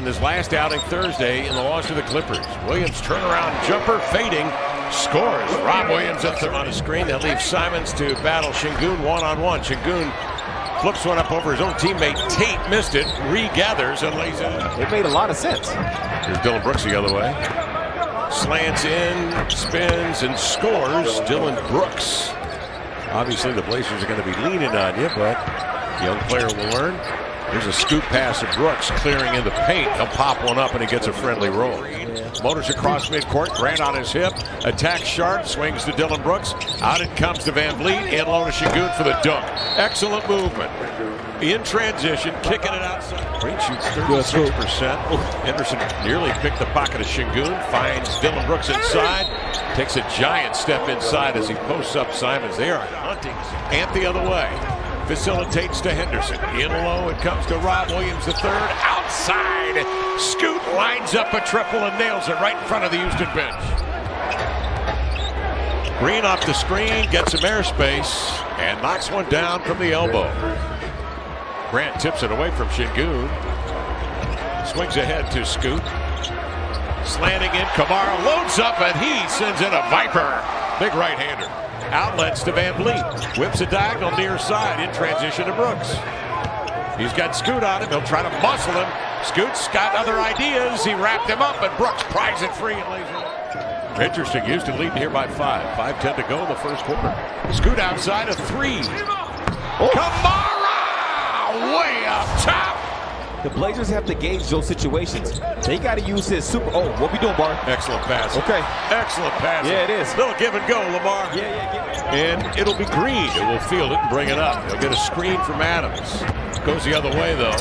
In his last outing Thursday in the loss to the Clippers. Williams turnaround jumper fading, scores. Rob Williams up there on the screen. That leaves Simons to battle Şengün one-on-one. Şengün flips one up over his own teammate. Tate missed it, regathers and lays it in. It made a lot of sense. Here's Dillon Brooks the other way. Slants in, spins, and scores. Dillon Brooks. Obviously the Blazers are going to be leaning on you, but the young player will learn. There's a scoop pass of Brooks clearing in the paint. He'll pop one up and he gets a friendly roll. Motors across midcourt. Grant on his hip. Attacks sharp. Swings to Dillon Brooks. Out it comes to Van Vliet. In low to Şengün for the dunk. Excellent movement. In transition. Kicking it outside. Green shoots 36%. Henderson nearly picked the pocket of Şengün. Finds Dillon Brooks inside. Takes a giant step inside as he posts up Simons. They are hunting. Ant the other way. Facilitates to Henderson. In low, it comes to Rob Williams III. Outside. Scoot lines up a triple and nails it right in front of the Houston bench. Green off the screen, gets some airspace, and knocks one down from the elbow. Grant tips it away from Şengün. Swings ahead to Scoot. Slanting in, Kamara loads up, and he sends in a Viper. Big right-hander. Outlets to Van Vliet. Whips a diagonal near side in transition to Brooks. He's got Scoot on him. He'll try to muscle him. Scoot's got other ideas. He wrapped him up, and Brooks pries it free and lays it. Interesting. Houston leading here by 5. 5:10 to go in the first quarter. Scoot outside a 3. Kamara! Way up top. The Blazers have to gauge those situations. They got to use his super. Oh, what we doing, Bar? Excellent pass. Okay. Excellent pass. Yeah, it is. Little give and go, Lamar. Yeah. And it'll be Green who will field it and bring it up. He'll get a screen from Adams. Goes the other way, though.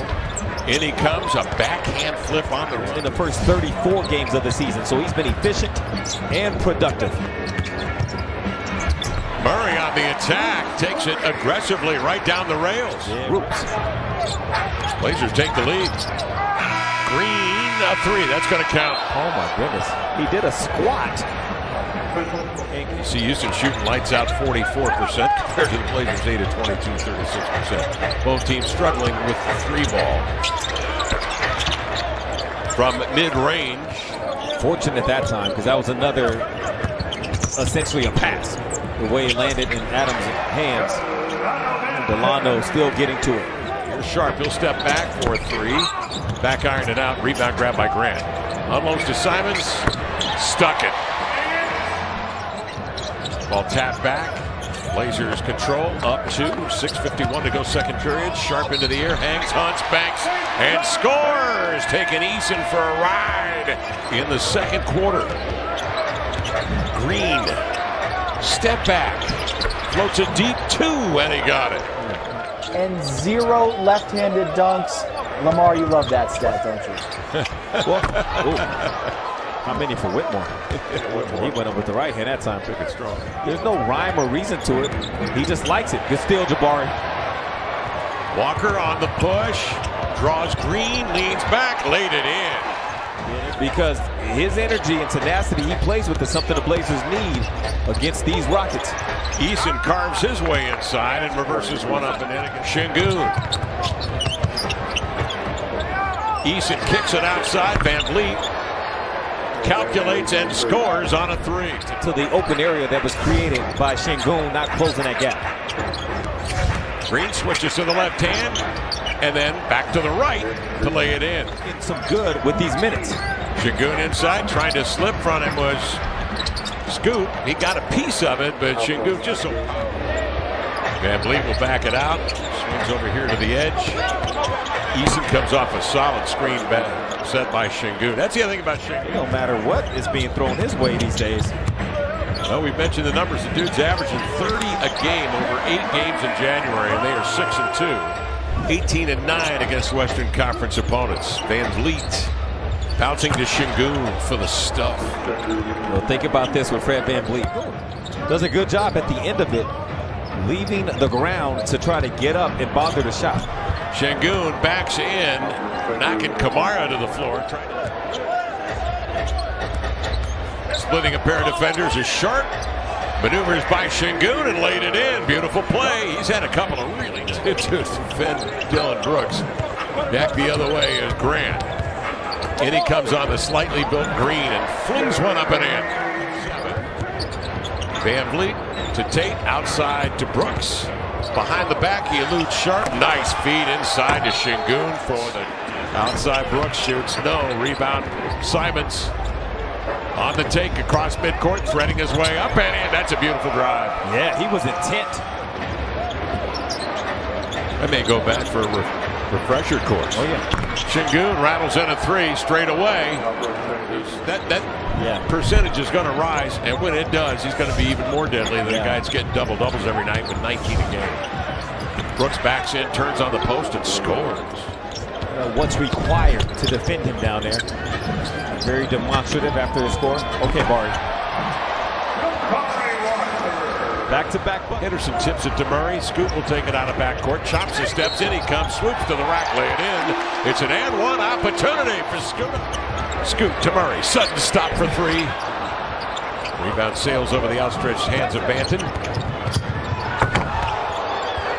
In he comes, a backhand flip on the run. In the first 34 games of the season, so he's been efficient and productive. Murray on the attack. Takes it aggressively right down the rails. Yeah. Roots. Blazers take the lead. Green, a 3. That's going to count. Oh, my goodness. He did a squat. You see Houston shooting lights out 44% compared to the Blazers 8 at 22, 36%. Both teams struggling with the 3 ball. From mid-range. Fortunate that time, because that was another, essentially a pass. The way it landed in Adams' hands. Delano still getting to it. Here's Sharp. He'll step back for a 3. Back ironed it out. Rebound grab by Grant. Unloads to Simons. Stuck it. Ball tapped back. Blazers control up to 6:51 to go second period. Sharp into the air. Hangs, hunts, banks, and scores. Taking Eason for a ride in the second quarter. Green. Step back. Floats a deep 2, and he got it. And 0 left-handed dunks. Lamar, you love that stat, don't you? How many for Whitmore? He went up with the right hand that time. Took it strong. There's no rhyme or reason to it. He just likes it. Good steal, Jabari. Walker on the push. Draws Green. Leans back. Laid it in. Because his energy and tenacity he plays with is something the Blazers need against these Rockets. Eason carves his way inside and reverses one up and in against Şengün. Eason kicks it outside. Van Vliet calculates and scores on a 3. To the open area that was created by Şengün not closing that gap. Green switches to the left hand and then back to the right to lay it in. Getting some good with these minutes. Şengün inside, trying to slip from him was Scoot. He got a piece of it, but Şengün just so. Van Vliet will back it out. Swings over here to the edge. Eason comes off a solid screen back set by Şengün. That's the other thing about Şengün. No matter what is being thrown his way these days. Well, we mentioned the numbers. The dude's averaging 30 a game over 8 games in January, and they are 6-2. 18-9 against Western Conference opponents. Van Vliet bouncing to Şengün for the stuff. Well, think about this with Fred Van Vliet. Does a good job at the end of it, leaving the ground to try to get up and bother the shot. Şengün backs in, knocking Kamara to the floor. Splitting a pair of defenders is Sharp. Maneuvers by Şengün and laid it in. Beautiful play. He's had a couple of really good to defend Dillon Brooks. Back the other way is Grant. In he comes on the slightly built Green and flings one up and in. Van Vliet to Tate, outside to Brooks. Behind the back, he eludes Sharp. Nice feed inside to Şengün for the outside. Brooks shoots, no. Rebound, Simons on the take across midcourt, threading his way up and in. That's a beautiful drive. Yeah, he was intent. I may go back for a refresher course. Oh, yeah. Şengün rattles in a three straight away. That percentage is going to rise, and when it does, he's going to be even more deadly than a guy that's getting double-doubles every night with 19 a game. Brooks backs in, turns on the post, and scores. What's required to defend him down there. Very demonstrative after the score. Okay, Barry. Back-to-back. Henderson tips it to Murray. Scoot will take it out of backcourt. Chops his steps in. He comes, swoops to the rack, lay it in. It's an and one opportunity for Scoot. Scoot to Murray. Sudden stop for three. Rebound sails over the outstretched hands of Banton.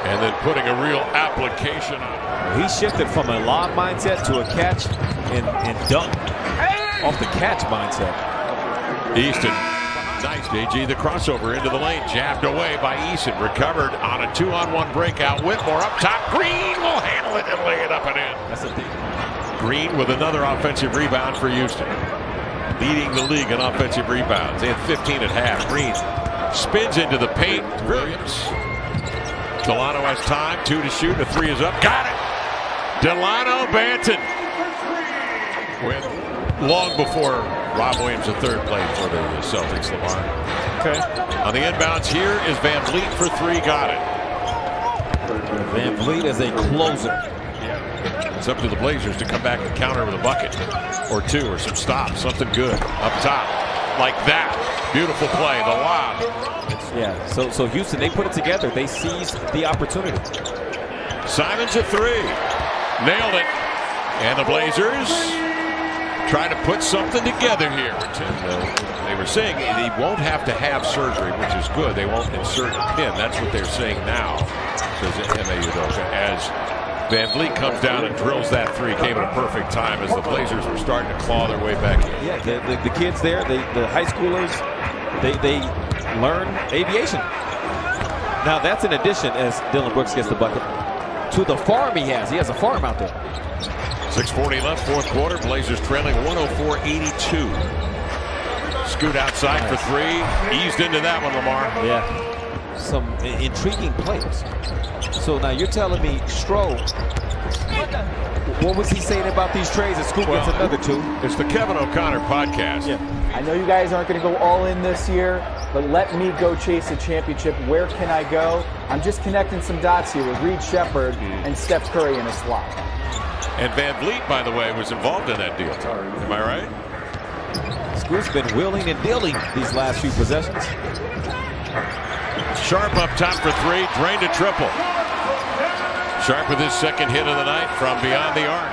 And then putting a real application on. He shifted from a lob mindset to a catch and dunk. Off the catch mindset. Easton. Nice, JG. The crossover into the lane. Jabbed away by Easton. Recovered on a 2-on-1 breakout. Whitmore up top. Green will handle it and lay it up and in. That's the thing. Green with another offensive rebound for Houston. Leading the league in offensive rebounds. They had 15 at half. Green spins into the paint. Williams. Delano has time. 2 to shoot. A 3 is up. Got it. Delano Banton. Long before Rob Williams III played for the Celtics, Lamar. Okay. On the inbounds here is Van Vliet for 3. Got it. Van Vliet is a closer. It's up to the Blazers to come back and counter with a bucket or 2 or some stops. Something good up top. Like that. Beautiful play. The lob. Yeah. So Houston, they put it together. They seized the opportunity. Simons a 3. Nailed it. And the Blazers trying to put something together here. And they were saying he won't have to have surgery, which is good. They won't insert a pin. That's what they're saying now, says Ime Udoka, as Van Vliet comes down and drills that 3. Came at a perfect time as the Blazers were starting to claw their way back in. Yeah, the kids there, the high schoolers, they learn aviation. Now that's in addition, as Dylan Brooks gets the bucket, to the farm he has. He has a farm out there. 6:40 left, fourth quarter. Blazers trailing 104-82. Scoot outside for 3. Eased into that one, Lamar. Yeah. Some intriguing plays. So now you're telling me Stroh, what was he saying about these trades? And Scoot gets another 2. It's the Kevin O'Connor podcast. Yeah. I know you guys aren't going to go all in this year, but let me go chase a championship. Where can I go? I'm just connecting some dots here with Reed Shepherd and Steph Curry in a slot. And Van Vliet, by the way, was involved in that deal. Am I right? Scoot's been wheeling and dealing these last few possessions. Sharp up top for 3, drained a triple. Sharp with his second hit of the night from beyond the arc.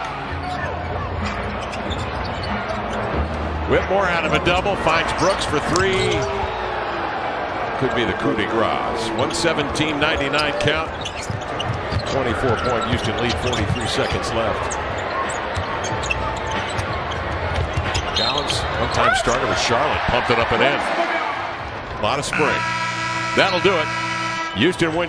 Whitmore out of a double, finds Brooks for 3. Could be the coup de grace. 117-99 count. 24-point Houston lead, 43 seconds left. Gallons, one-time starter with Charlotte, pumped it up and in. A lot of spring. That'll do it. Houston wins.